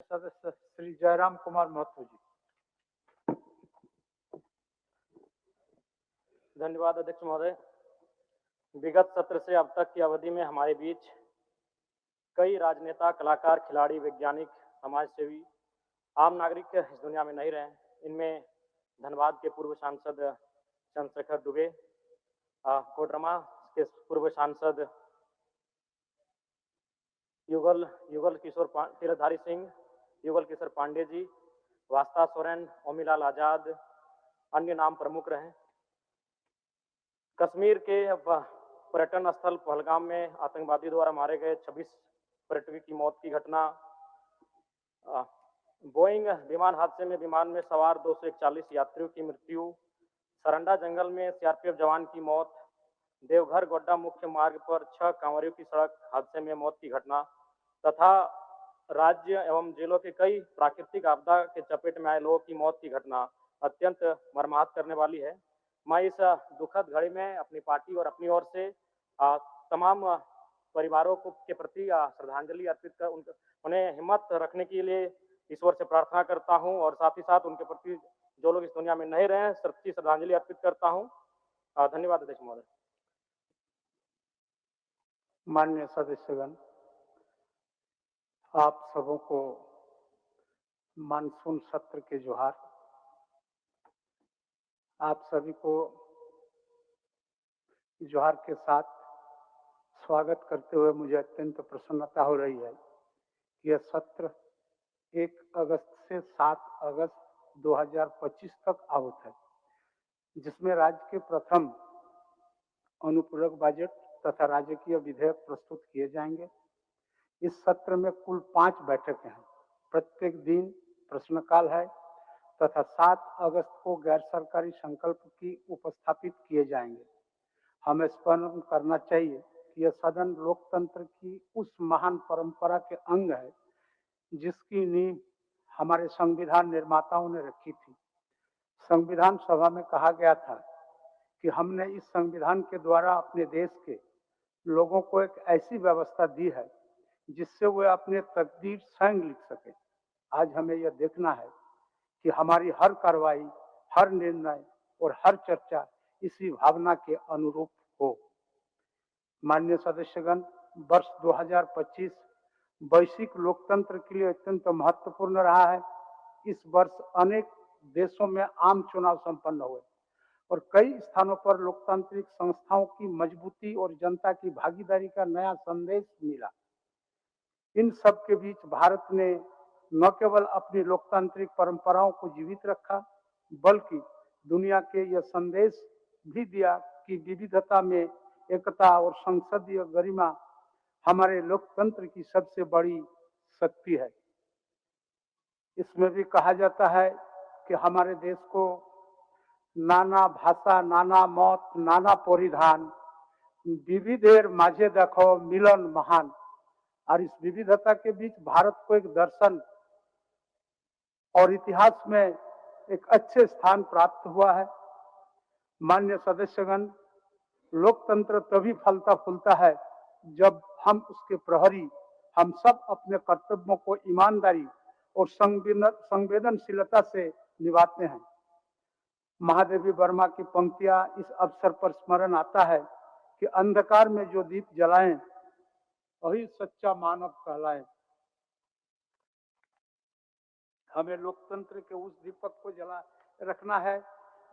सदस्य श्री जयराम कुमार महतो जी। धन्यवाद अध्यक्ष महोदय। विगत सत्र से अब तक की अवधि में हमारे बीच कई राजनेता, कलाकार, खिलाड़ी, वैज्ञानिक, समाजसेवी, आम नागरिक इस दुनिया में नहीं रहे। इनमें धनबाद के पूर्व सांसद चंद्रशेखर दुबे, कोडरमा के पूर्व सांसद युगल किशोर तीरधारी सिंह, युगल किशोर पांडे जी, वास्ता सोरेन, ओमीलाल आजाद, अन्य नाम प्रमुख रहे। कश्मीर के पर्यटन स्थल पहलगाम में आतंकवादी द्वारा मारे गए 26 पर्यटकों की मौत की घटना, बोइंग विमान हादसे में विमान में सवार 241 यात्रियों की मृत्यु, सरंडा जंगल में सीआरपीएफ जवान की मौत, देवघर गोड्डा मुख्य मार्ग पर 6 कांवरियों की सड़क हादसे में मौत की घटना तथा राज्य एवं जेलों के कई प्राकृतिक आपदा के चपेट में आए लोगों की मौत की घटना अत्यंत मर्माहत करने वाली है। मैं इस दुखद घड़ी में अपनी पार्टी और अपनी ओर से तमाम परिवारों को के प्रति श्रद्धांजलि अर्पित कर उन्हें हिम्मत रखने के लिए ईश्वर से प्रार्थना करता हूं और साथ ही साथ उनके प्रति जो लोग इस दुनिया में नहीं रहे सच्ची श्रद्धांजलि अर्पित करता हूं। धन्यवाद अध्यक्ष महोदय। माननीय सदस्यगण, आप सबों को मानसून सत्र के जोहार। आप सभी को जोहार के साथ स्वागत करते हुए मुझे अत्यंत प्रसन्नता हो रही है कि यह सत्र 1 अगस्त से 7 अगस्त 2025 तक आहूत है, जिसमें राज्य के प्रथम अनुपूरक बजट तथा राजकीय विधेयक प्रस्तुत किए जाएंगे। इस सत्र में कुल 5 बैठकें हैं। प्रत्येक दिन प्रश्नकाल है तथा 7 अगस्त को गैर सरकारी संकल्प की उपस्थापित किए जाएंगे। हमें स्मरण करना चाहिए कि यह सदन लोकतंत्र की उस महान परंपरा के अंग है जिसकी नींव हमारे संविधान निर्माताओं ने रखी थी। संविधान सभा में कहा गया था कि हमने इस संविधान के द्वारा अपने देश के लोगों को एक ऐसी व्यवस्था दी है जिससे वे अपने तकदीर स्वयं लिख सके। आज हमें यह देखना है कि हमारी हर कार्रवाई, हर निर्णय और हर चर्चा इसी भावना के अनुरूप हो। माननीय सदस्यगण, वर्ष 2025 वैश्विक लोकतंत्र के लिए अत्यंत महत्वपूर्ण रहा है। इस वर्ष अनेक देशों में आम चुनाव संपन्न हुए और कई स्थानों पर लोकतांत्रिक संस्थाओं की मजबूती और जनता की भागीदारी का नया संदेश मिला। इन सब के बीच भारत ने न केवल अपनी लोकतांत्रिक परंपराओं को जीवित रखा, बल्कि दुनिया के यह संदेश भी दिया कि विविधता में एकता और संसदीय गरिमा हमारे लोकतंत्र की सबसे बड़ी शक्ति है। इसमें भी कहा जाता है कि हमारे देश को नाना भाषा, नाना मत, नाना परिधान, विविधेर माझे देखो मिलन महान। और इस विविधता के बीच भारत को एक दर्शन और इतिहास में एक अच्छे स्थान प्राप्त हुआ है। माननीय सदस्यगण, लोकतंत्र तभी फलता फूलता है जब हम उसके प्रहरी, हम सब अपने कर्तव्यों को ईमानदारी और संवेदनशीलता से निभाते हैं। महादेवी वर्मा की पंक्तियां इस अवसर पर स्मरण आता है कि अंधकार में जो दीप जलाएं वही सच्चा मानव कहलाए। हमें लोकतंत्र के उस दीपक को जला रखना है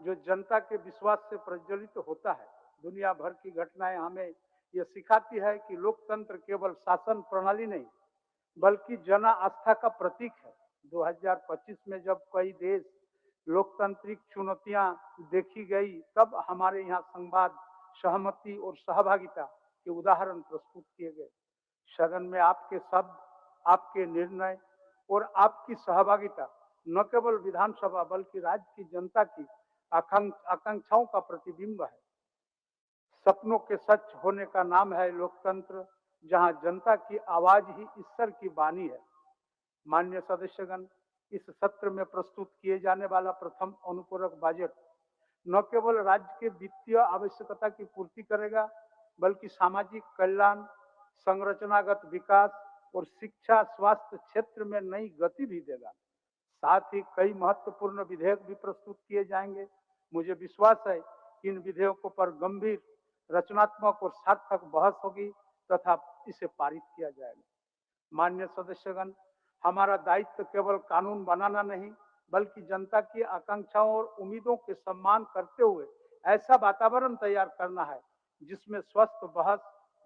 जो जनता के विश्वास से प्रज्वलित होता है। दुनिया भर की घटनाएं हमें यह सिखाती है कि लोकतंत्र केवल शासन प्रणाली नहीं बल्कि जन आस्था का प्रतीक है। 2025 में जब कई देश लोकतांत्रिक चुनौतियां देखी गई, तब हमारे यहाँ संवाद, सहमति और सहभागिता के उदाहरण प्रस्तुत किए गए। सदन में आपके शब्द, आपके निर्णय और आपकी सहभागिता न केवल विधानसभा बल्कि राज्य की जनता की आकांक्षाओं का प्रतिबिंब है। सपनों के सच होने का नाम है लोकतंत्र, जहां जनता की आवाज ही ईश्वर की वाणी है। माननीय सदस्यगण, इस सत्र में प्रस्तुत किए जाने वाला प्रथम अनुपूरक बजट न केवल राज्य के वित्तीय आवश्यकता की पूर्ति करेगा बल्कि सामाजिक कल्याण, संरचनागत विकास और शिक्षा स्वास्थ्य क्षेत्र में नई गति भी देगा। साथ ही कई महत्वपूर्ण विधेयक भी प्रस्तुत किए जाएंगे। मुझे विश्वास है कि इन विधेयकों पर गंभीर, रचनात्मक और सार्थक बहस होगी तथा इसे पारित किया जाएगा। माननीय सदस्यगण, हमारा दायित्व केवल कानून बनाना नहीं, बल्कि जनता की आकांक्षाओं और उम्मीदों के सम्मान करते हुए ऐसा वातावरण तैयार करना है जिसमें स्वस्थ बहस,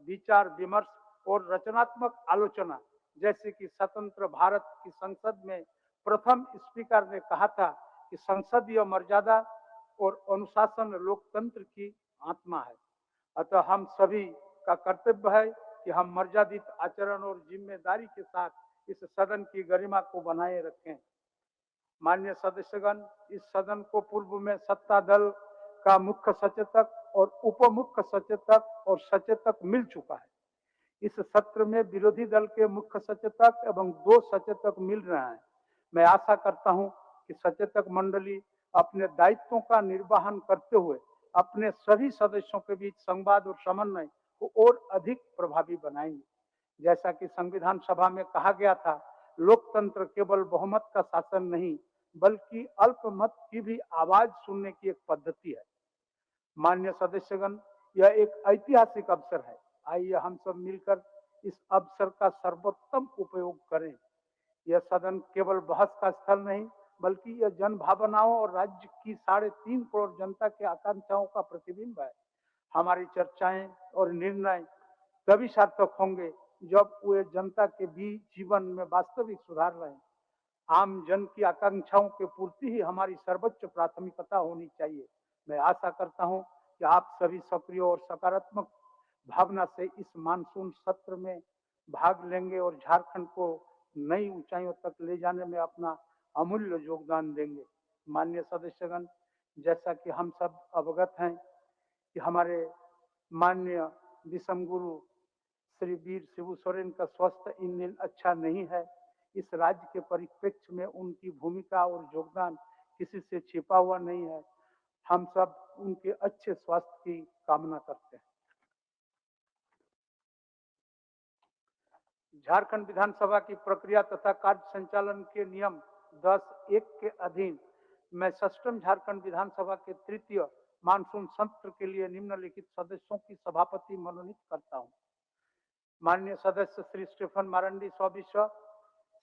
विचार विमर्श और रचनात्मक आलोचना, जैसे कि स्वतंत्र भारत की संसद में प्रथम स्पीकर ने कहा था कि संसदीय मर्यादा और अनुशासन लोकतंत्र की आत्मा है। अतः हम सभी का कर्तव्य है कि हम मर्यादित आचरण और जिम्मेदारी के साथ इस सदन की गरिमा को बनाए रखें। माननीय सदस्यगण, इस सदन को पूर्व में सत्ता दल का मुख्य सचेतक और उप मुख्य सचेतक और सचेतक मिल चुका है। इस सत्र में विरोधी दल के मुख्य सचेतक एवं 2 सचेतक मिल रहे हैं। मैं आशा करता हूं कि सचेतक मंडली अपने दायित्वों का निर्वहन करते हुए अपने सभी सदस्यों के बीच संवाद और समन्वय को और अधिक प्रभावी बनाएंगे। जैसा कि संविधान सभा में कहा गया था, लोकतंत्र केवल बहुमत का शासन नहीं, बल्कि अल्पमत की भी आवाज सुनने की एक पद्धति है। माननीय सदस्यगण, यह एक ऐतिहासिक अवसर है। आइए हम सब मिलकर इस अवसर का सर्वोत्तम उपयोग करें। यह सदन केवल बहस का स्थल नहीं, बल्कि यह जन भावनाओं और राज्य की 3.5 करोड़ जनता के आकांक्षाओं का प्रतिबिंब है। हमारी चर्चाएं और निर्णय तभी सार्थक होंगे जब वे जनता के बीच जीवन में वास्तविक सुधार लाएं। आम जन की आकांक्षाओं की पूर्ति ही हमारी सर्वोच्च प्राथमिकता होनी चाहिए। मैं आशा करता हूं कि आप सभी सक्रिय और सकारात्मक भावना से इस मानसून सत्र में भाग लेंगे और झारखंड को नई ऊंचाइयों तक ले जाने में अपना अमूल्य योगदान देंगे। माननीय सदस्यगण, जैसा कि हम सब अवगत हैं कि हमारे माननीय विषम गुरु श्री वीर शिबू सोरेन का स्वास्थ्य इन दिन अच्छा नहीं है। इस राज्य के परिप्रेक्ष्य में उनकी भूमिका और योगदान किसी से छिपा हुआ नहीं है। हम सब उनके अच्छे स्वास्थ्य की कामना करते हैं। झारखंड विधानसभा की प्रक्रिया तथा कार्य संचालन के नियम 10(1) के अधीन मैं षष्ठम झारखंड विधानसभा के तृतीय मानसून सत्र के लिए निम्नलिखित सदस्यों की सभापति मनोनीत करता हूं। माननीय सदस्य श्री स्टीफन मारंडी 100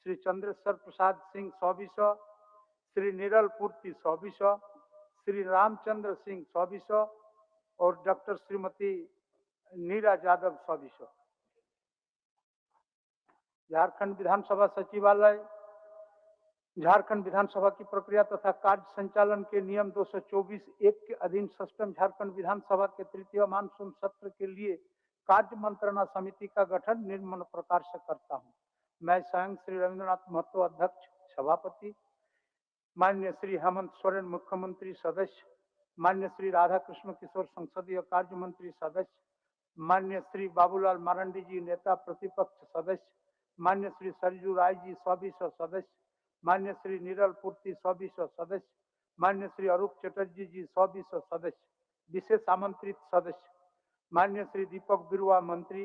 श्री चंद्रेश्वर प्रसाद सिंह 100 श्री निरल पूर्ति 100 श्री रामचंद्र सिंह 100 और डॉक्टर श्रीमती नीरा यादव 100। झारखंड विधानसभा सचिवालय झारखंड विधानसभा की प्रक्रिया तथा कार्य संचालन के नियम 224(1) के अधीन षष्ठम झारखंड विधानसभा के तृतीय मानसून सत्र के लिए कार्य मंत्रणा समिति का गठन निम्न प्रकार से करता हूं। मैं स्वयं श्री रविंद्रनाथ महतो अध्यक्ष सभापति, माननीय श्री हेमंत सोरेन मुख्यमंत्री सदस्य, माननीय श्री राधा कृष्ण किशोर संसदीय कार्य मंत्री सदस्य, माननीय श्री बाबूलाल मारंडी जी नेता प्रतिपक्ष सदस्य, माननीय श्री सरजू राय जी 100 सदस्य, माननीय श्री निरल पूर्ति 100 सदस्य, माननीय श्री अरूप चटर्जी जी 100 सदस्य, विशेष आमंत्रित सदस्य माननीय श्री दीपक बिरुआ मंत्री,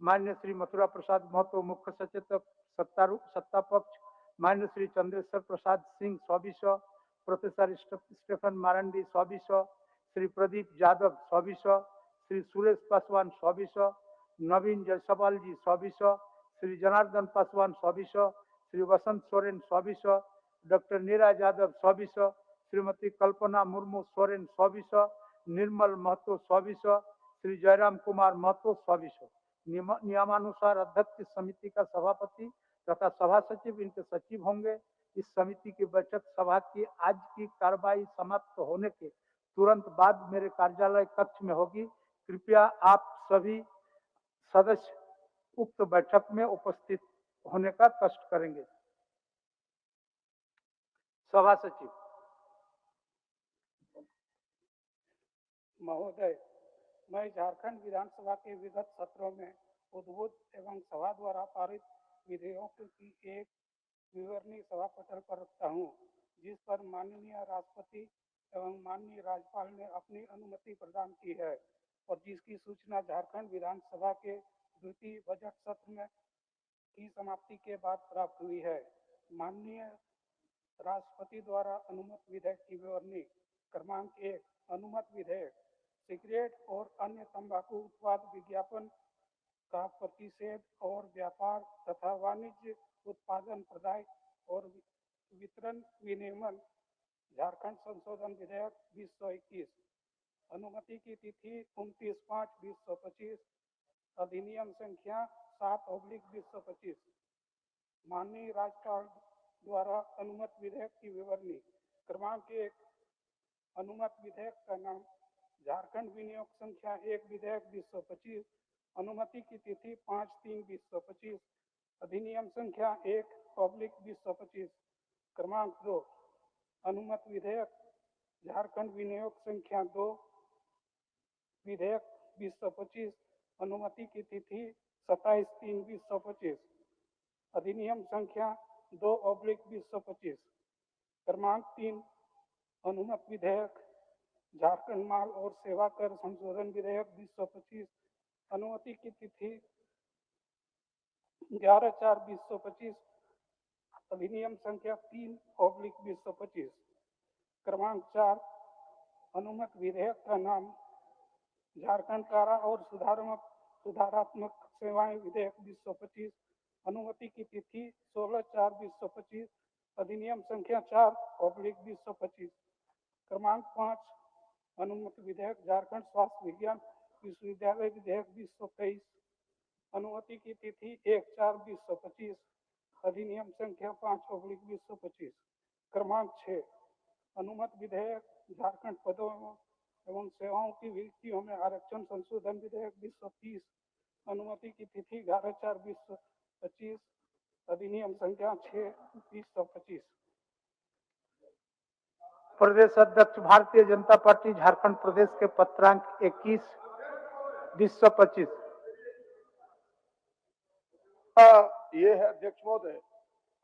माननीय श्री मथुरा प्रसाद महतो मुख्य सचेतक सत्ता पक्ष, माननीय श्री चंद्रेश्वर प्रसाद सिंह 100, प्रोफेसर स्टीफन मारंडी 100, श्री प्रदीप यादव 100, श्री सुरेश पासवान 100, नवीन जायसवाल जी 100, श्री जनार्दन पासवान 100, श्री वसंत सोरेन 100, डॉक्टर नीरा यादव 100, श्रीमती कल्पना मुर्मू सोरेन 100, निर्मल महतो 100, श्री जयराम कुमार महतो 100। नियमानुसार अध्यक्ष समिति का सभापति तथा सभा सचिव इनके सचिव होंगे। इस समिति की बैठक सभा की आज की कार्रवाई समाप्त होने के तुरंत बाद मेरे कार्यालय कक्ष में होगी। कृपया आप सभी सदस्य उक्त बैठक में उपस्थित होने का कष्ट करेंगे। सभा सचिव महोदय, मैं झारखंड विधानसभा के विगत सत्रों में उद्भूत एवं सभा द्वारा पारित विधेयकों की एक विवरणी सभा पटल पर रखता हूं, जिस पर माननीय राष्ट्रपति एवं माननीय राज्यपाल ने अपनी अनुमति प्रदान की है और जिसकी सूचना झारखंड विधानसभा के द्वितीय बजट सत्र में की समाप्ति के बाद प्राप्त हुई है। माननीय राष्ट्रपति द्वारा अनुमत विधेयक की विवरणी। क्रमांक 1, अनुमत विधेयक सिगरेट और अन्य तंबाकू उत्पाद विज्ञापन का प्रतिषेध और व्यापार तथा वाणिज्य उत्पादन प्रदाय और वितरण विनियमन झारखंड संशोधन विधेयक 2021। अनुमति की तिथि 29/5/2025। अधिनियम संख्या 7/2025। माननीय राज्यपाल द्वारा अनुमत विधेयक की विवरणी। क्रमांक 1, अनुमत विधेयक का नाम झारखंड विनियोग संख्या 1 विधेयक 2025। अनुमति की तिथि 5/3/2025। अधिनियम संख्या 1/2025। क्रमांक 2, अनुमत विधेयक झारखंड विनियोग संख्या 2 विधेयक 2025। अनुमति की तिथि 27/3/2025। अधिनियम संख्या 2/2025। क्रमांक 3, अनुमत विधेयक झारखंड माल और सेवा कर संशोधन विधेयक 2025। अनुमति की तिथि 11/4/2025। अधिनियम संख्या 3/2025। क्रमांक 4, अनुमत विधेयक का नाम झारखंड कारा और सुधारात्मक सेवाएं विधेयक 2025। अनुमति की तिथि 16/4/2025। अधिनियम संख्या 4/2025। क्रमांक 5, अनुमत विधेयक झारखंड स्वास्थ्य विज्ञान विश्वविद्यालय विधेयक 2023। अनुमति की तिथि 1/4/2025। अधिनियम संख्या 5/2025। क्रमांक 6, अनुमत विधेयक झारखंड पदों एवं सेवाओं की रिक्तियों में आरक्षण संशोधन विधेयक 2030। अनुमति की तिथि 11/4/2025। अधिनियम संख्या 6/2025। प्रदेश अध्यक्ष भारतीय जनता पार्टी झारखंड प्रदेश के पत्रांक 21/2025। ये है अध्यक्ष महोदय,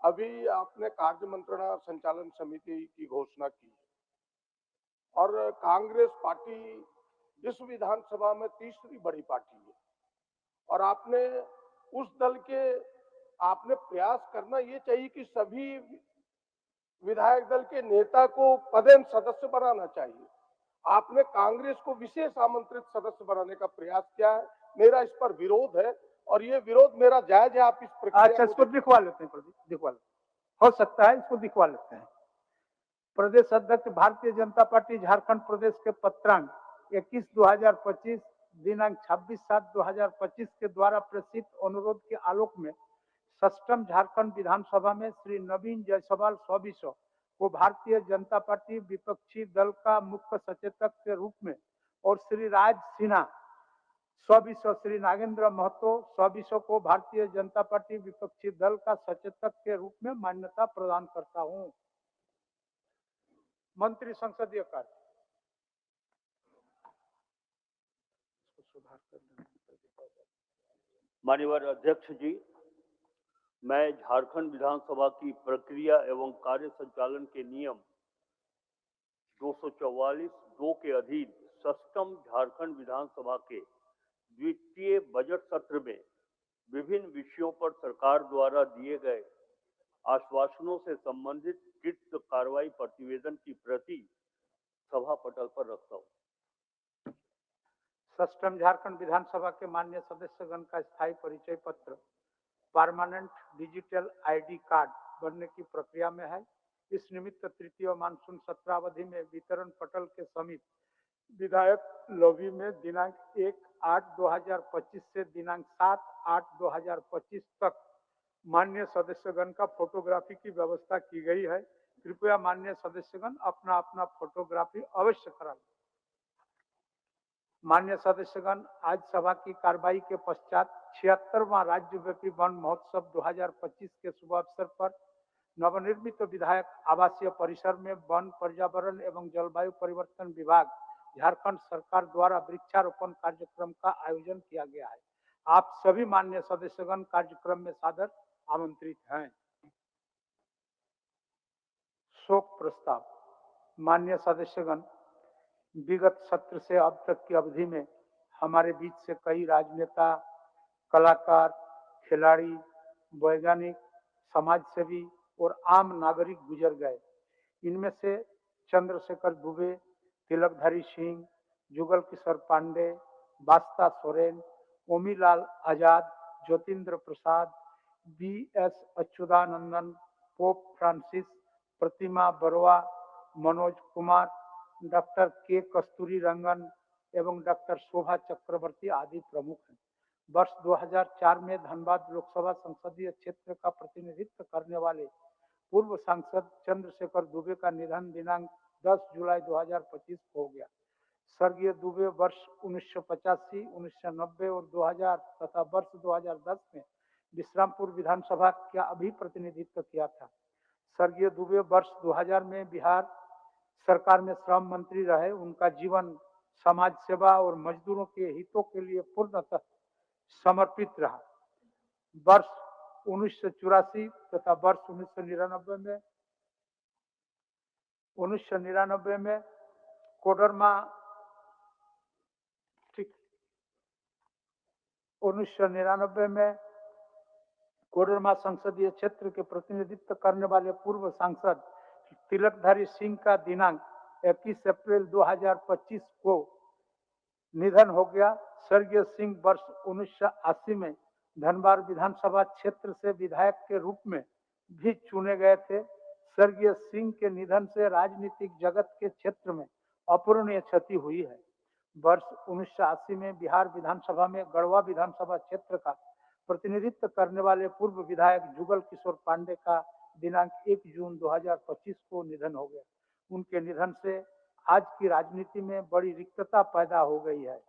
अभी आपने कार्य मंत्रणा संचालन समिति की घोषणा की और कांग्रेस पार्टी इस विधानसभा में तीसरी बड़ी पार्टी है और आपने उस दल के आपने प्रयास करना ये चाहिए कि सभी विधायक दल के नेता को पदेन सदस्य बनाना चाहिए। आपने कांग्रेस को विशेष आमंत्रित सदस्य बनाने का प्रयास किया है। मेरा इस पर विरोध है और ये विरोध मेरा जायज है। आप इस प्रक्रिया अच्छा, इसको दिखवा लेते हैं प्रदीप, दिखवा लेते हो सकता है, इसको दिखवा लेते हैं। प्रदेश अध्यक्ष भारतीय जनता पार्टी झारखंड प्रदेश के पत्रांक 21/2025 दिनांक 26/7/2025 के द्वारा प्रेषित अनुरोध के आलोक में सष्टम झारखंड विधानसभा में श्री नवीन जायसवाल सौबिसौ को भारतीय जनता पार्टी विपक्षी दल का मुख्य सचेतक के रूप में और श्री राज सिन्हा सौबिसौ, श्री नागेंद्र महतो सौबिसौ को भारतीय जनता पार्टी विपक्षी दल का सचेतक के रूप में मान्यता प्रदान करता हूं। मंत्री संसदीय कार्य माननीय अध्यक्ष जी, मैं झारखंड विधानसभा की प्रक्रिया एवं कार्य संचालन के नियम 244(2) के अधीन सष्टम झारखंड विधानसभा के द्वितीय बजट सत्र में विभिन्न विषयों पर सरकार द्वारा दिए गए आश्वासनों से संबंधित कृत कार्रवाई प्रतिवेदन की प्रति सभा पटल पर रखता हूं। सष्टम झारखंड विधानसभा के माननीय सदस्यगण का स्थायी परिचय पत्र परमानेंट डिजिटल आईडी कार्ड बनने की प्रक्रिया में है। इस निमित्त तृतीय मानसून सत्रावधि में वितरण पटल के समीप विधायक लॉबी में दिनांक 1/8/2025 से दिनांक 7/8/2025 तक माननीय सदस्यगण का फोटोग्राफी की व्यवस्था की गई है। कृपया माननीय सदस्यगण अपना अपना फोटोग्राफी अवश्य करा लें। माननीय सदस्यगण, आज सभा की कार्रवाई के पश्चात 76वां राज्यव्यापी वन महोत्सव 2025 के शुभ अवसर पर नवनिर्मित विधायक आवासीय परिसर में वन, पर्यावरण एवं जलवायु परिवर्तन विभाग झारखंड सरकार द्वारा वृक्षारोपण कार्यक्रम का आयोजन किया गया है। आप सभी माननीय सदस्यगण कार्यक्रम में सादर आमंत्रित हैं। शोक प्रस्ताव। माननीय सदस्यगण, विगत सत्र से अब तक की अवधि में हमारे बीच से कई राजनेता, कलाकार, खिलाड़ी, वैज्ञानिक, समाजसेवी और आम नागरिक गुजर गए। इनमें से चंद्रशेखर दुबे, तिलकधारी सिंह, जुगल किशोर पांडे, बास्ता सोरेन, ओमीलाल आजाद, ज्योतिन्द्र प्रसाद, बी.एस. अच्युतानंदन, पोप फ्रांसिस, प्रतिमा बरुआ, मनोज कुमार, डॉक्टर के कस्तूरी रंगन एवं डॉक्टर शोभा चक्रवर्ती आदि प्रमुख हैं। वर्ष 2004 में धनबाद लोकसभा संसदीय क्षेत्र का प्रतिनिधित्व करने वाले पूर्व सांसद चंद्रशेखर दुबे का निधन दिनांक 10 जुलाई 2025 को हो गया। स्वर्गीय दुबे वर्ष 1985, 1990 और 2000 तथा वर्ष 2010 में विश्रामपुर विधानसभा का भी प्रतिनिधित्व किया था। स्वर्गीय दुबे वर्ष 2000 में बिहार सरकार में श्रम मंत्री रहे। उनका जीवन समाज सेवा और मजदूरों के हितों के लिए पूर्णतः समर्पित रहा। वर्ष 1984 तथा वर्ष 1999 में कोडरमा 1999 में कोडरमा संसदीय क्षेत्र के प्रतिनिधित्व करने वाले पूर्व सांसद तिलकधारी सिंह का दिनांक 21 अप्रैल 2025 को निधन हो गया। स्वर्गीय सिंह वर्ष 1980 में धनबाद विधानसभा क्षेत्र से विधायक के रूप में भी चुने गए थे। स्वर्गीय सिंह के निधन से राजनीतिक जगत के क्षेत्र में अपूरणीय क्षति हुई है। वर्ष 1980 में बिहार विधानसभा में गढ़वा विधानसभा क्षेत्र का प्रतिनिधित्व करने वाले पूर्व विधायक जुगल किशोर पांडे का दिनांक 1 जून 2025 को निधन हो गया। उनके निधन से आज की राजनीति में बड़ी रिक्तता पैदा हो गई है।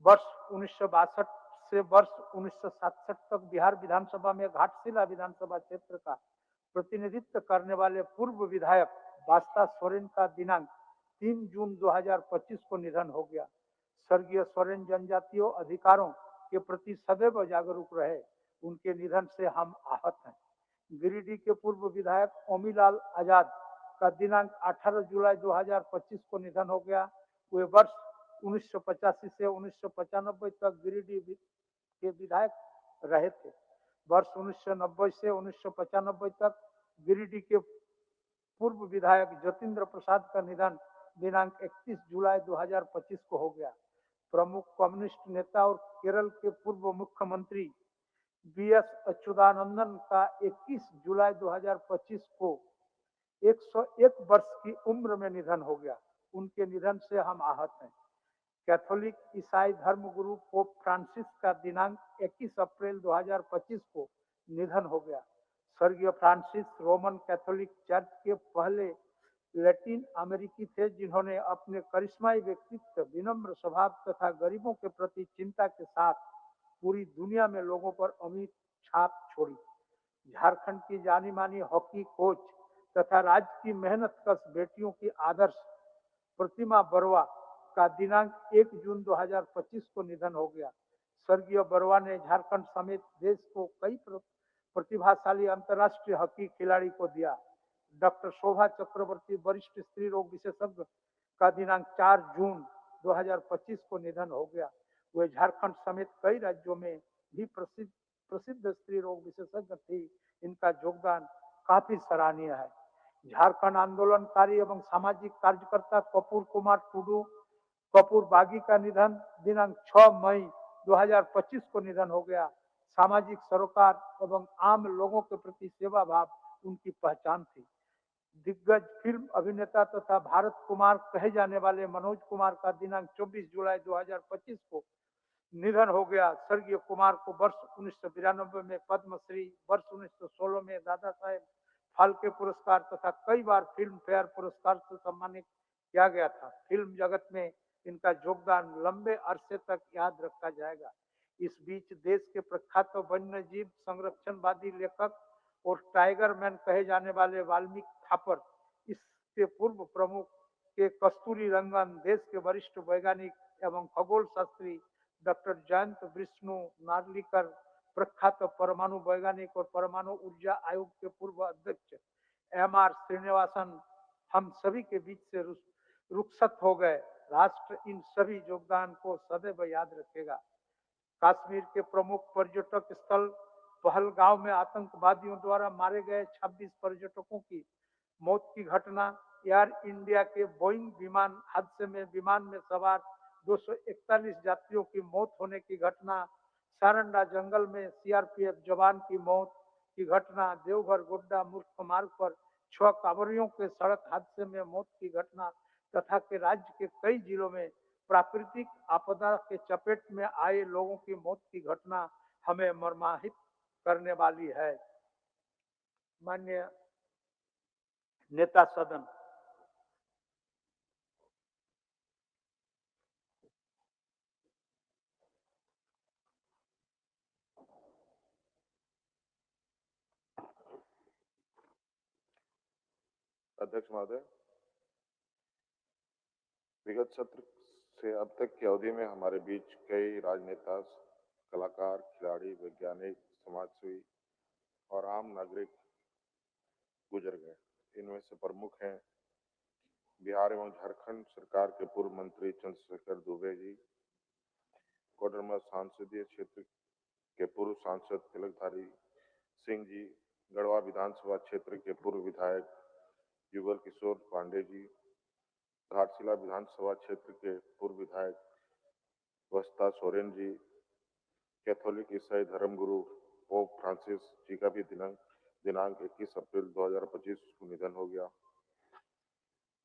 वर्ष 1962 से वर्ष 1967 तक बिहार विधानसभा में घाटशिला विधानसभा क्षेत्र का प्रतिनिधित्व करने वाले पूर्व विधायक बास्ता सोरेन का दिनांक 3 जून 2025 को निधन हो गया। स्वर्गीय सोरेन जनजातीय अधिकारों के प्रति सदैव जागरूक रहे। उनके निधन से हम आहत हैं। गिरिडीह के पूर्व विधायक ओमीलाल आजाद का दिनांक 18 जुलाई 2025 को निधन हो गया। वे वर्ष 1985 से 1995 तक गिरिडीह के विधायक रहे थे। वर्ष 1990 से 1995 तक गिरिडीह के पूर्व विधायक ज्योतिन्द्र प्रसाद का निधन दिनांक 31 जुलाई 2025 को हो गया। प्रमुख कम्युनिस्ट नेता और केरल के पूर्व मुख्यमंत्री बी.एस. अच्युतानंदन का 21 जुलाई 2025 को 101 वर्ष की उम्र में निधन हो गया। उनके निधन से हम आहत हैं। कैथोलिक ईसाई धर्मगुरु पोप फ्रांसिस का दिनांक 21 अप्रैल 2025 को निधन हो गया। स्वर्गीय फ्रांसिस रोमन कैथोलिक चर्च के पहले लैटिन अमेरिकी थे जिन्होंने अपने करिश्माई व्यक्तित्व, विनम्र स्वभाव तथा गरीबों के प्रति चिंता के साथ पूरी दुनिया में लोगों पर अमिट छाप छोड़ी। झारखंड की जानी मानी हॉकी कोच तथा राज्य की मेहनतकश बेटियों की आदर्श प्रतिमा बरुआ का दिनांक 1 जून 2025 को निधन हो गया। स्वर्गीय बरुआ ने झारखंड समेत देश को कई प्रतिभाशाली अंतर्राष्ट्रीय हॉकी खिलाड़ी को दिया। डॉक्टर शोभा चक्रवर्ती वरिष्ठ स्त्री रोग विशेषज्ञ का दिनांक 4 जून 2025 को निधन हो गया। वे झारखंड समेत कई राज्यों में भी प्रसिद्ध स्त्री रोग विशेषज्ञ थी। इनका योगदान काफी सराहनीय है। झारखंड आंदोलनकारी एवं सामाजिक कार्यकर्ता कपूर कुमार टुडू कपूर बागी का निधन दिनांक 6 मई 2025 को निधन हो गया। सामाजिक सरोकार एवं आम लोगों के प्रति सेवा भाव उनकी पहचान थी। दिग्गज फिल्म अभिनेता तथा भारत कुमार कहे जाने वाले मनोज कुमार का दिनांक 24 जुलाई 2025 को निधन हो गया। स्वर्गीय कुमार को वर्ष 1992 में पद्मश्री, वर्ष 1916 में दादा साहेब फाल्के पुरस्कार तथा कई बार फिल्म फेयर पुरस्कार से सम्मानित किया गया था। फिल्म जगत में इनका योगदान लंबे अरसे तक याद रखा जाएगा। इस बीच देश के प्रख्यात वन्य जीव संरक्षणवादी लेखक और टाइगर मैन कहे जाने वाले वाल्मीकि थापर, इसके पूर्व प्रमुख के कस्तूरी रंगन, देश के वरिष्ठ वैज्ञानिक एवं खगोल शास्त्री डॉक्टर जयंत विष्णु नार्लिकर, प्रख्यात परमाणु वैज्ञानिक और परमाणु ऊर्जा आयोग के पूर्व अध्यक्ष M.R. श्रीनिवासन हम सभी के बीच से रुखसत हो गए। राष्ट्र इन सभी योगदान को सदैव याद रखेगा। कश्मीर के प्रमुख पर्यटक स्थल पहलगांव में आतंकवादियों द्वारा मारे गए 26 पर्यटकों की मौत की घटना, एयर इंडिया के बोइंग विमान हादसे में विमान में सवार 241 यात्रियों की मौत होने की घटना, सारंडा जंगल में सीआरपीएफ जवान की मौत की घटना, देवघर गोड्डा मुख्य मार्ग पर 6 कांवरियों के सड़क हादसे में मौत की घटना तथा के राज्य के कई जिलों में प्राकृतिक आपदा के चपेट में आए लोगों की मौत की घटना हमें मर्माहित करने वाली है। माननीय नेता सदन, अध्यक्ष महोदय, विगत सत्र से अब तक की अवधि में हमारे बीच कई राजनेता, कलाकार, खिलाड़ी, वैज्ञानिक, समाजसेवी और आम नागरिक गुजर गए। इनमें से प्रमुख हैं बिहार एवं झारखंड सरकार के पूर्व मंत्री चंद्रशेखर दुबे जी, कोडरमा संसदीय क्षेत्र के पूर्व सांसद तिलकधारी सिंह जी, गढ़वा विधानसभा क्षेत्र के पूर्व विधायक युगल किशोर पांडे जी, घाटशिला विधानसभा क्षेत्र के पूर्व विधायक वस्ता सोरेन जी, कैथोलिक ईसाई धर्मगुरु पोप फ्रांसिस जी का भी दिनांक 21 अप्रैल 2025 को निधन हो गया।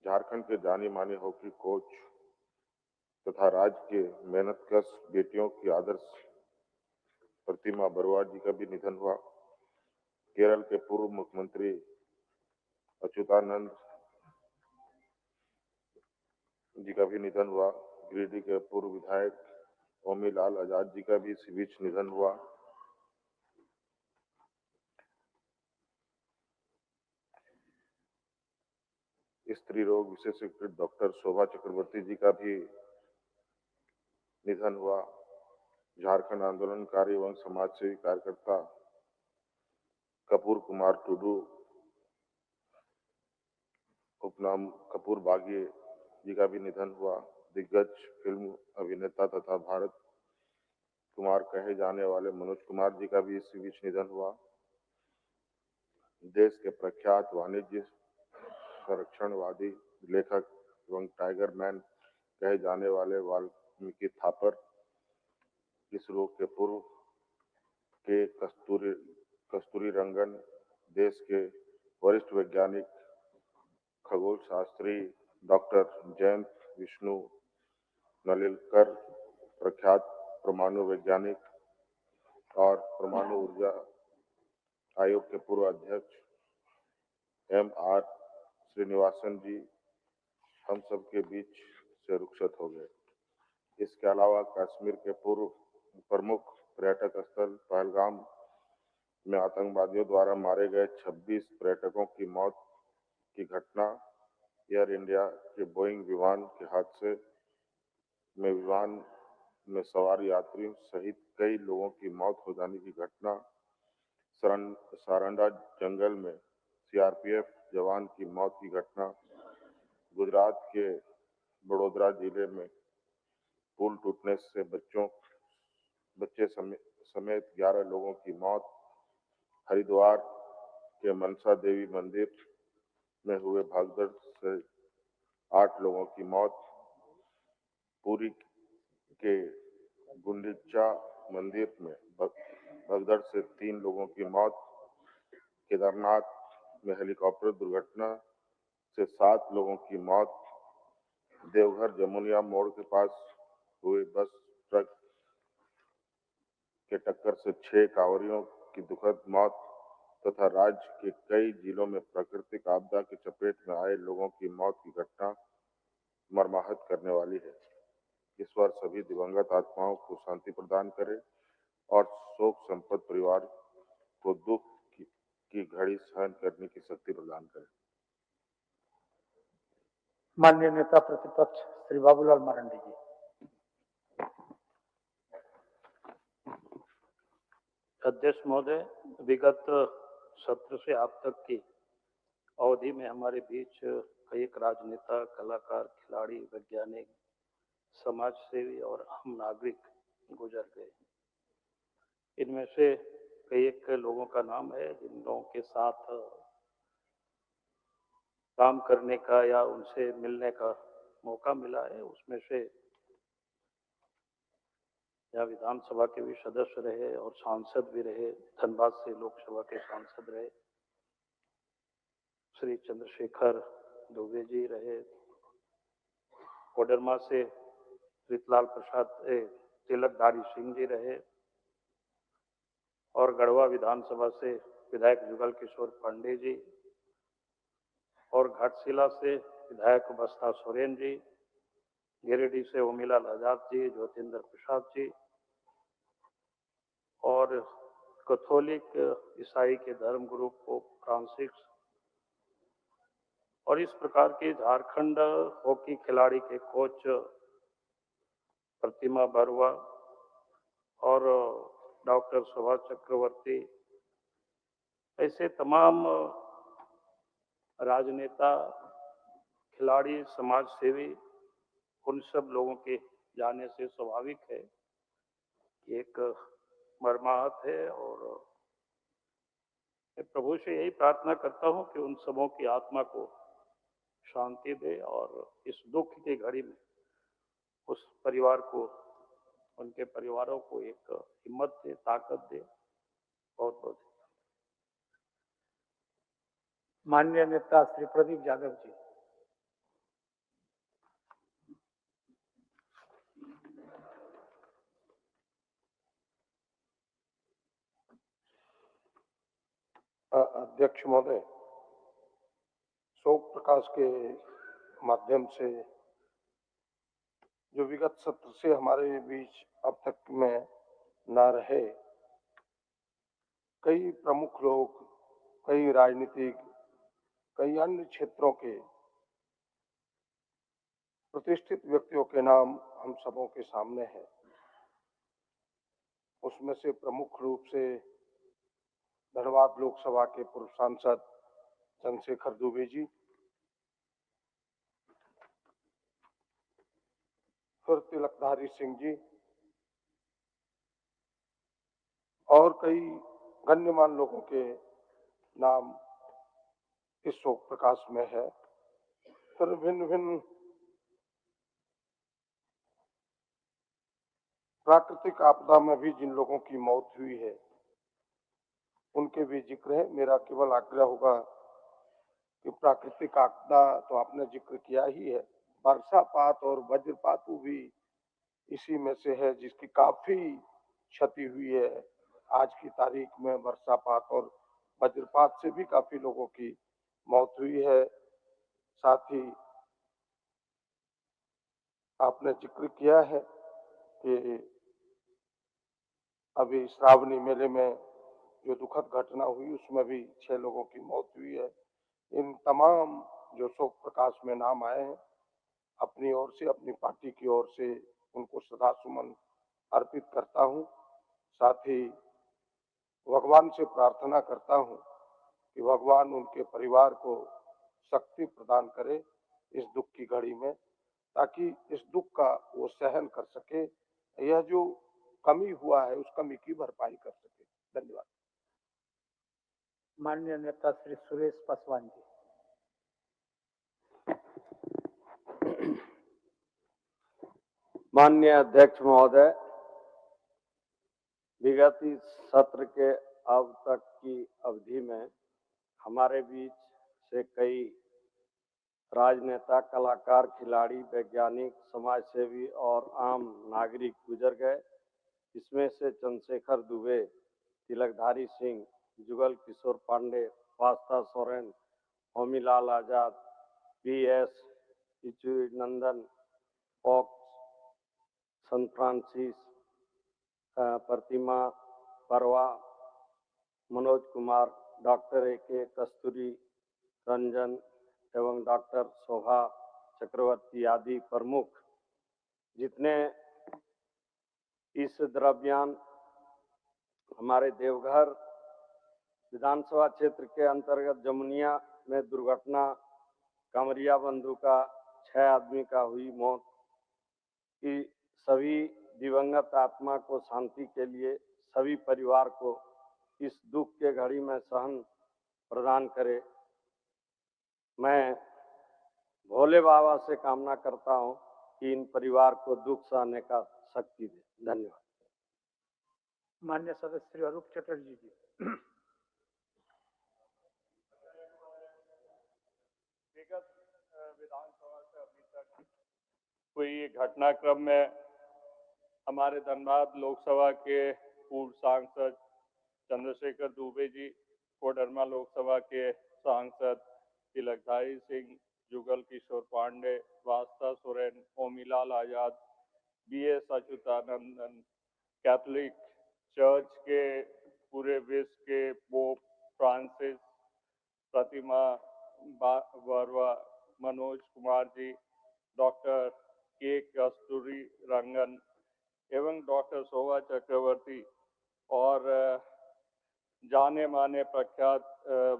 झारखंड के जानी मानी हॉकी कोच तथा राज्य के मेहनतकश बेटियों की आदर्श प्रतिमा बरुआ जी का भी निधन हुआ। केरल के पूर्व मुख्यमंत्री अच्युतानंद जी का भी निधन हुआ। गिरिडीह के पूर्व विधायक ओमी लाल आजाद जी का भी इसी बीच निधन हुआ। स्त्री रोग विशेषज्ञ डॉक्टर शोभा चक्रवर्ती जी का भी निधन हुआ। झारखंड आंदोलनकारी एवं समाजसेवी कार्यकर्ता कपूर कुमार टुडू उपनाम कपूर बागी जी का भी निधन हुआ। दिग्गज फिल्म अभिनेता तथा भारत कुमार कहे जाने वाले मनोज कुमार जी का भी इसी बीच निधन हुआ। देश के प्रख्यात वाणिज्य संरक्षणवादी लेखक एवं टाइगर मैन कहे जाने वाले वाल्मीकि थापर, इसरो के पूर्व के कस्तूरी रंगन, देश के वरिष्ठ वैज्ञानिक खगोल शास्त्री डॉक्टर जयंत विष्णु नलिलकर, प्रख्यात परमाणु वैज्ञानिक और परमाणु ऊर्जा आयोग के पूर्व अध्यक्ष M.R. श्रीनिवासन जी हम सब के बीच से रुखसत हो गए। इसके अलावा कश्मीर के पूर्व प्रमुख पर्यटक स्थल पहलगाम में आतंकवादियों द्वारा मारे गए 26 पर्यटकों की मौत की घटना, एयर इंडिया के बोइंग विमान के हादसे में विमान में सवार यात्रियों सहित कई लोगों की मौत हो जाने की घटना, सारंडा जंगल में सीआरपीएफ जवान की मौत की घटना, गुजरात के बड़ोदरा जिले में पुल टूटने से बच्चे समेत 11 लोगों की मौत, हरिद्वार के मनसा देवी मंदिर में हुए भगदड़ से 8 लोगों की मौत, पुरी के गुंडीचा मंदिर में भगदड़ से 3 लोगों की मौत, केदारनाथ में हेलीकॉप्टर दुर्घटना से 7 लोगों की मौत, देवघर जमुनिया मोड़ के पास हुए बस ट्रक के टक्कर से 6 कांवरियों की दुखद मौत तथा राज्य के कई जिलों में प्राकृतिक आपदा के चपेट में आए लोगों की मौत की घटना मर्माहत करने वाली है। ईश्वर सभी दिवंगत आत्माओं को शांति प्रदान करे और शोक संपन्न परिवार को दुख की घड़ी सहन करने की शक्ति प्रदान करे। माननीय नेता प्रतिपक्ष श्री बाबूलाल मरांडी जी। अध्यक्ष महोदय, विगत सत्र से अब तक की अवधि में हमारे बीच कई राजनेता, कलाकार, खिलाड़ी, वैज्ञानिक, समाजसेवी और आम नागरिक गुजर गए। इनमें से कई एक लोगों का नाम है जिन लोगों के साथ काम करने का या उनसे मिलने का मौका मिला है। उसमें से या विधानसभा के भी सदस्य रहे और सांसद भी रहे, धनबाद से लोकसभा के सांसद रहे श्री चंद्रशेखर दुबे जी रहे, कोडरमा से प्रीतलाल प्रसाद तिलकधारी सिंह जी रहे और गढ़वा विधानसभा से विधायक जुगल किशोर पांडे जी और घाटशिला से विधायक बस्ता सोरेन जी, गिरिडीह से ओमीलाल आजाद जी, ज्योतिंदर प्रसाद जी और कैथोलिक ईसाई के धर्म गुरु पोप फ्रांसिस और इस प्रकार के झारखंड हॉकी खिलाड़ी के कोच प्रतिमा बरुआ और डॉक्टर सुभाष चक्रवर्ती, ऐसे तमाम राजनेता, खिलाड़ी, समाज सेवी, उन सब लोगों के जाने से स्वाभाविक है कि एक मर्माहत है। और मैं प्रभु से यही प्रार्थना करता हूं कि उन सबों की आत्मा को शांति दे और इस दुख की घड़ी में उस परिवार को, उनके परिवारों को एक हिम्मत दे, ताकत दे। बहुत बहुत माननीय नेता श्री प्रदीप यादव जी। अध्यक्ष महोदय, शोक प्रकाश के माध्यम से जो विगत सत्र से हमारे बीच अब तक में न रहे कई प्रमुख लोग, कई राजनीतिक, कई अन्य क्षेत्रों के प्रतिष्ठित व्यक्तियों के नाम हम सबों के सामने हैं। उसमें से प्रमुख रूप से धनबाद लोकसभा के पूर्व सांसद चंद्रशेखर दुबे जी, फिर तिलकधारी सिंह जी और कई गण्यमान्य लोगों के नाम इस शोक प्रकाश में है। फिर भिन्न भिन्न प्राकृतिक आपदा में भी जिन लोगों की मौत हुई है उनके भी जिक्र है। मेरा केवल आग्रह होगा कि प्राकृतिक आपदा तो आपने जिक्र किया ही है, वर्षापात और वज्रपात भी इसी में से है जिसकी काफी क्षति हुई है। आज की तारीख में वर्षापात और वज्रपात से भी काफी लोगों की मौत हुई है। साथ ही आपने जिक्र किया है कि अभी श्रावणी मेले में जो दुखद घटना हुई उसमें भी 6 लोगों की मौत हुई है। इन तमाम जो शोक प्रकाश में नाम आए हैं, अपनी ओर से, अपनी पार्टी की ओर से उनको श्रद्धा सुमन अर्पित करता हूं। साथ ही भगवान से प्रार्थना करता हूं कि भगवान उनके परिवार को शक्ति प्रदान करे इस दुख की घड़ी में, ताकि इस दुख का वो सहन कर सके, यह जो कमी हुआ है उस कमी की भरपाई कर सके। धन्यवाद। माननीय नेता श्री सुरेश पासवान जी। माननीय अध्यक्ष महोदय, विगत सत्र के अब तक की अवधि में हमारे बीच से कई राजनेता, कलाकार, खिलाड़ी, वैज्ञानिक, समाजसेवी और आम नागरिक गुजर गए। इसमें से चंद्रशेखर दुबे, तिलकधारी सिंह, जुगल किशोर पांडे, बस्ता सोरेन, होमीलाल आजाद, PS नंदन, पॉक्स, सन फ्रांसिस, प्रतिमा बरुआ, मनोज कुमार, डॉक्टर AK कस्तूरी रंजन एवं डॉक्टर शोभा चक्रवर्ती आदि प्रमुख जितने इस द्रव्यान हमारे देवघर विधानसभा क्षेत्र के अंतर्गत जमुनिया में दुर्घटना कांवरिया बंधु का 6 आदमी का हुई मौत की सभी दिवंगत आत्मा को शांति के लिए सभी परिवार को इस दुख के घड़ी में सहन प्रदान करे। मैं भोले बाबा से कामना करता हूं कि इन परिवार को दुख सहने का शक्ति दे। धन्यवाद। मान्य सदस्य श्री अरूप चटर्जी जी। विगत विधानसभा से अभी तक हुई घटनाक्रम में हमारे धनबाद लोकसभा के पूर्व सांसद चंद्रशेखर दुबे जी, कोडरमा लोकसभा के सांसद तिलकधारी सिंह, जुगल किशोर पांडे, वास्ता सोरेन, ओमीलाल आजाद, बीएस अच्युतानंदन, कैथोलिक चर्च के पूरे विश्व के पोप फ्रांसिस, प्रतिमा वर्मा, मनोज कुमार जी, डॉक्टर के कस्तूरी रंगन एवं डॉक्टर शोभा चक्रवर्ती और जाने माने प्रख्यात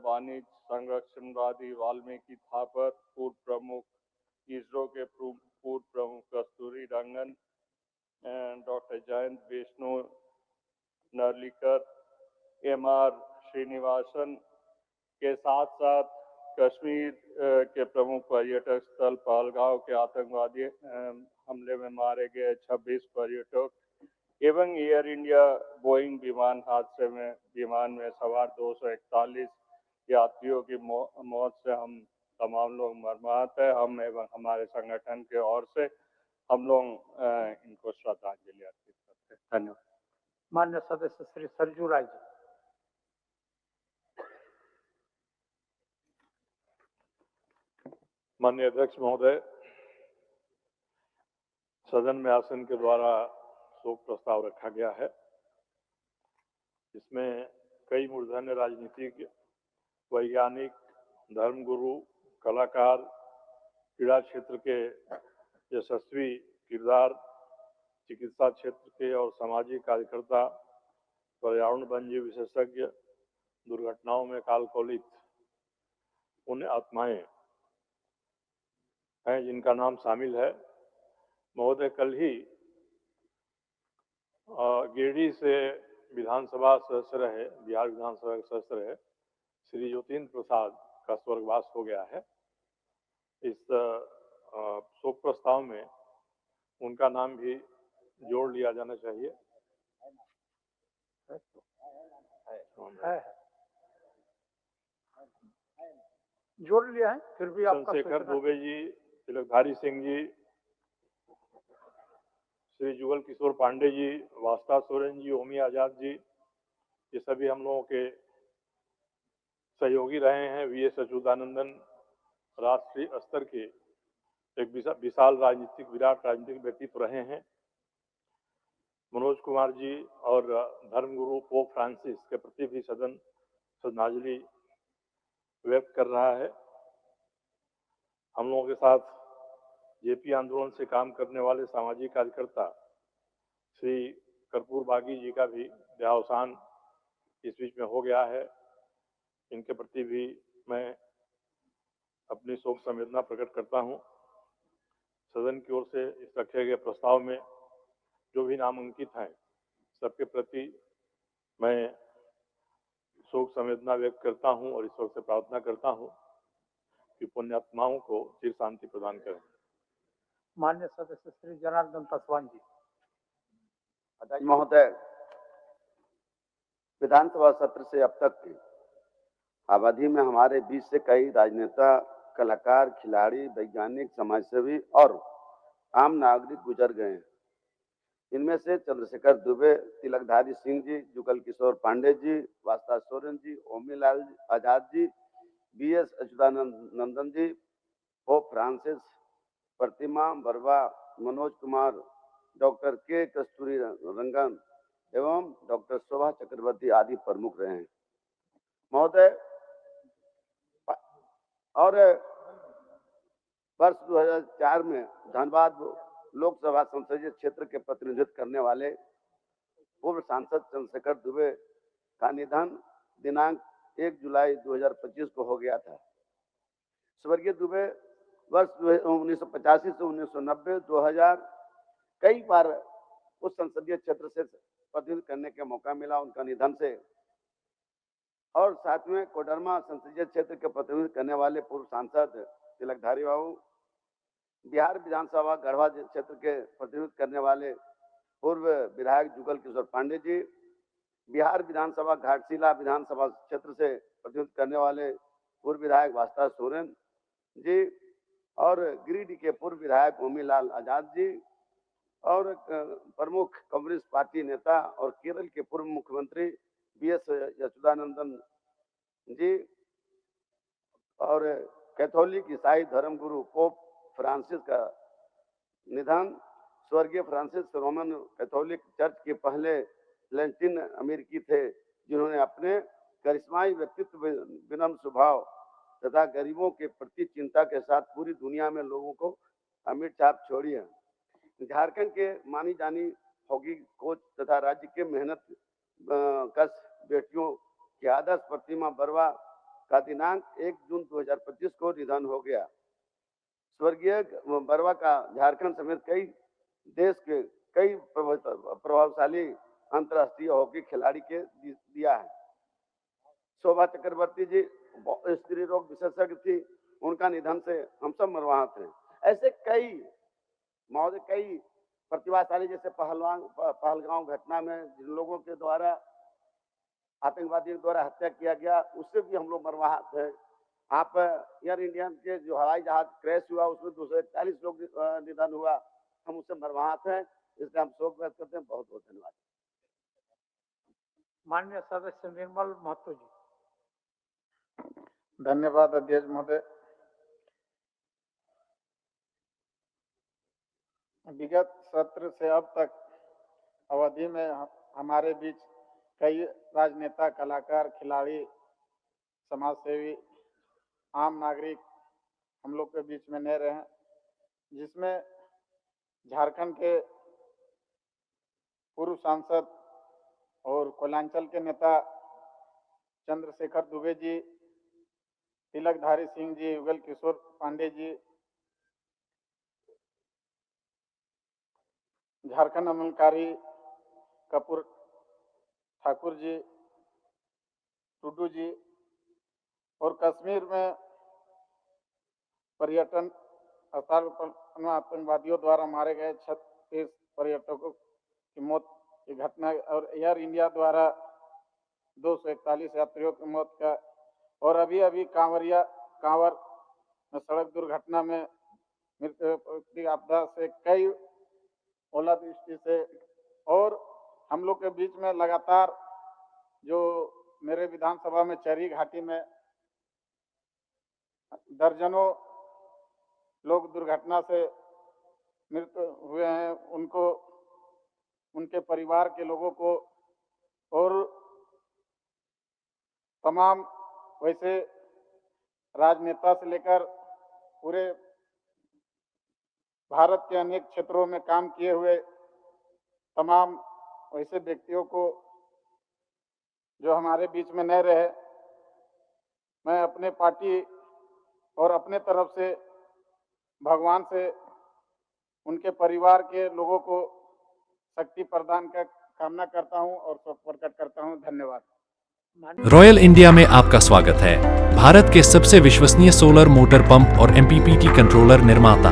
वाणिज्य संरक्षणवादी वाल्मीकि थापर, पूर्व प्रमुख इसरो के पूर्व प्रमुख कस्तूरी रंगन, डॉक्टर जयंत विष्णु नरलिकर, एमआर श्रीनिवासन के साथ साथ कश्मीर के प्रमुख पर्यटक स्थल पहलगांव के आतंकवादी हमले में मारे गए 26 पर्यटक एवं एयर इंडिया बोइंग विमान हादसे में विमान में सवार 241 यात्रियों की मौत से हम तमाम लोग मर्माहत है। हम एवं हमारे संगठन के ओर से हम लोग इनको श्रद्धांजलि अर्पित करते हैं। धन्यवाद। मान्य सदस्य श्री सरजू राय जी। माननीय अध्यक्ष महोदय, सदन में आसन के द्वारा शोक प्रस्ताव रखा गया है। इसमें कई मूर्धन्य राजनीतिक, वैज्ञानिक, धर्मगुरु, कलाकार, क्रीड़ा क्षेत्र के यशस्वी किरदार, चिकित्सा क्षेत्र के और सामाजिक कार्यकर्ता, पर्यावरण वन्यजीव विशेषज्ञ, दुर्घटनाओं में कालकौलित उन आत्माएं हैं जिनका नाम शामिल है। महोदय, कल ही गिरिडीह से विधानसभा सदस्य रहे, बिहार विधानसभा के सदस्य रहे श्री ज्योतिन्द्र प्रसाद का स्वर्गवास हो गया है। इस शोक प्रस्ताव में उनका नाम भी जोड़ लिया जाना चाहिए। जोड़ लिया है, फिर भी आपका चंद्रशेखर दुबे जी, तिलकधारी सिंह जी, श्री जुगल किशोर पांडे जी, वास्ता सोरेन जी, ओमी आजाद जी, ये सभी हम लोगों के सहयोगी रहे हैं। वीएस अच्युतानंदन राष्ट्रीय स्तर के एक विशाल राजनीतिक, विराट राजनीतिक व्यक्तित्व रहे हैं। मनोज कुमार जी और धर्मगुरु पोप फ्रांसिस के प्रति भी सदन श्रद्धांजलि व्यक्त कर रहा है। हम लोगों के साथ जेपी आंदोलन से काम करने वाले सामाजिक कार्यकर्ता श्री कर्पूर बागी जी का भी देहावसान इस बीच में हो गया है। इनके प्रति भी मैं अपनी शोक संवेदना प्रकट करता हूं। सदन की ओर से इस रखे गए प्रस्ताव में जो भी नामांकित हैं, सबके प्रति मैं शोक संवेदना व्यक्त करता हूं और ईश्वर से प्रार्थना करता हूं कि पुण्यात्माओं को चिर शांति प्रदान करें। मान्य सदस्य श्री जनार्दन पासवान जी। महोदय, विधानसभा सत्र से अब तक की अवधि में हमारे बीच से कई राजनेता, कलाकार, खिलाड़ी, वैज्ञानिक, समाजसेवी और आम नागरिक गुजर गए हैं। इनमें से चंद्रशेखर दुबे, तिलकधारी सिंह जी, जुगल किशोर पांडे जी, वास्ता सोरेन जी, ओमीलाल आजाद जी, बीएस अच्युतानंदन जी, पोप फ्रांसिस, प्रतिमा वर्मा, मनोज कुमार, डॉक्टर के कस्तूरी रंगन एवं डॉक्टर शोभा चक्रवर्ती आदि प्रमुख रहे हैं। महोदय, और वर्ष 2004 में धनबाद लोकसभा संसदीय क्षेत्र के प्रतिनिधित्व करने वाले पूर्व सांसद चंद्रशेखर दुबे का निधन दिनांक 1 जुलाई 2025 को हो गया था। स्वर्गीय दुबे वर्ष 1985 से 1990, 2000 कई बार उस संसदीय क्षेत्र से प्रतिनिधित्व करने का मौका मिला। उनका निधन से और साथ में कोडरमा संसदीय क्षेत्र के प्रतिनिधित्व करने वाले पूर्व सांसद तिलकधारी बाबू, बिहार विधानसभा गढ़वा क्षेत्र के प्रतिनिधित्व करने वाले पूर्व विधायक जुगल किशोर पांडे जी, बिहार विधानसभा घाटशिला विधानसभा क्षेत्र से प्रतिनिधित्व करने वाले पूर्व विधायक वास्ता सोरेन जी और गिरिडीह के पूर्व विधायक ओमीलाल आजाद जी और प्रमुख कम्युनिस्ट पार्टी नेता और केरल के पूर्व मुख्यमंत्री बीएस अच्युतानंदन जी और कैथोलिक ईसाई धर्मगुरु पोप फ्रांसिस का निधन। स्वर्गीय फ्रांसिस रोमन कैथोलिक चर्च के पहले लैटिन अमेरिकी थे जिन्होंने अपने करिश्माई व्यक्तित्व, विनम्र स्वभाव तथा गरीबों के प्रति चिंता के साथ पूरी दुनिया में लोगों को अमिट छाप छोड़ी है। झारखंड के मानी जानी हॉकी कोच तथा राज्य के मेहनत कश बेटियों की आदर्श प्रतिमा बरवा का दिनांक 1 जून 2025 को निधन हो गया। स्वर्गीय बरवा का झारखंड समेत कई देश के कई प्रभावशाली अंतर्राष्ट्रीय हॉकी खिलाड़ी के दिया है। शोभा चक्रवर्ती जी स्त्री रोग विशेषज्ञ थी, उनका निधन से हम सब मर्माहत हैं। ऐसे कई प्रतिभाशाली, जैसे पहलगांव घटना में जिन लोगों के द्वारा आतंकवादियों द्वारा हत्या किया गया, उससे भी हम लोग मर्माहत हैं। आप एयर इंडिया के जो हवाई जहाज क्रैश हुआ उसमें 241 लोग निधन हुआ, हम उससे मर्माहत हैं, इसलिए हम शोक व्यक्त करते हैं। बहुत बहुत धन्यवाद। माननीय सदस्य निर्मल महतो जी। धन्यवाद अध्यक्ष महोदय। विगत सत्र से अब तक अवधि में हमारे बीच कई राजनेता, कलाकार, खिलाड़ी, समाजसेवी, आम नागरिक हम लोग के बीच में नहीं रहे, जिसमें झारखंड के पूर्व सांसद और कोयलांचल के नेता चंद्रशेखर दुबे जी, तिलकधारी सिंह जी, युगल किशोर पांडे जी, झारखंड आंदोलनकारी कपूर ठाकुर जी, टुडू जी और कश्मीर में पर्यटन स्थल आतंकवादियों द्वारा मारे गए 36 पर्यटकों की मौत की घटना और एयर इंडिया द्वारा 241 यात्रियों की मौत का, और अभी कांवर में सड़क दुर्घटना में मृत्यु की आपदा से कई ओलावृष्टि से, और हम लोग के बीच में लगातार जो मेरे विधानसभा में चरी घाटी में दर्जनों लोग दुर्घटना से मृत्यु हुए हैं, उनको, उनके परिवार के लोगों को और तमाम वैसे राजनेता से लेकर पूरे भारत के अनेक क्षेत्रों में काम किए हुए तमाम वैसे व्यक्तियों को जो हमारे बीच में नहीं रहे, मैं अपने पार्टी और अपने तरफ से भगवान से उनके परिवार के लोगों को शक्ति प्रदान का कामना करता हूं और शोक प्रकट करता हूं। धन्यवाद। रॉयल इंडिया में आपका स्वागत है। भारत के सबसे विश्वसनीय सोलर मोटर पंप और MPPT कंट्रोलर निर्माता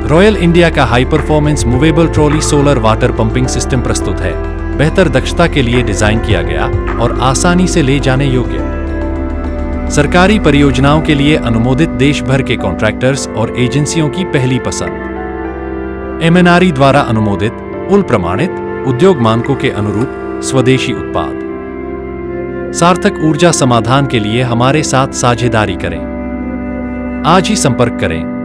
रॉयल इंडिया का high performance movable trolley solar water pumping system प्रस्तुत है। बेहतर दक्षता के लिए डिजाइन किया गया और आसानी से ले जाने योग्य। सरकारी परियोजनाओं के लिए अनुमोदित देश भर के कॉन्ट्रैक्टर्स और एजेंसियों की पहली पसंद। MNRE द्वारा अनुमोदित, उल प्रमाणित, उद्योग मानकों के अनुरूप स्वदेशी उत्पाद। सार्थक ऊर्जा समाधान के लिए हमारे साथ साझेदारी करें। आज ही संपर्क करें।